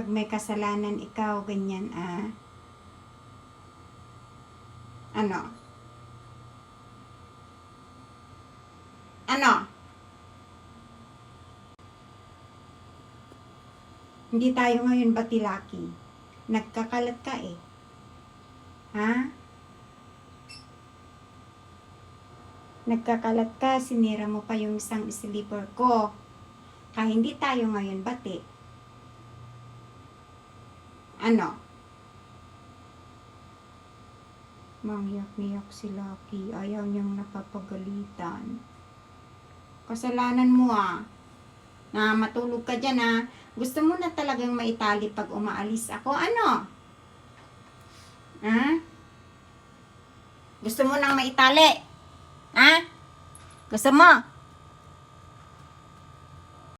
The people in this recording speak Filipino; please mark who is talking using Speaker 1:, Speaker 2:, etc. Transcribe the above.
Speaker 1: Pag may kasalanan ikaw, ganyan, ano? Ano? Hindi tayo ngayon batilaki. Nagkakalat ka eh. Ha? Nagkakalat ka, sinira mo pa yung isang sleeper ko. Kaya hindi tayo ngayon bati. Ano? Mangyak-niyak si Lucky. Ayaw niyang napapagalitan. Kasalanan mo na matulog ka dyan Gusto mo na talagang maitali pag umaalis ako. Ano? Ha? Gusto mo nang maitali? Ha? Gusto mo?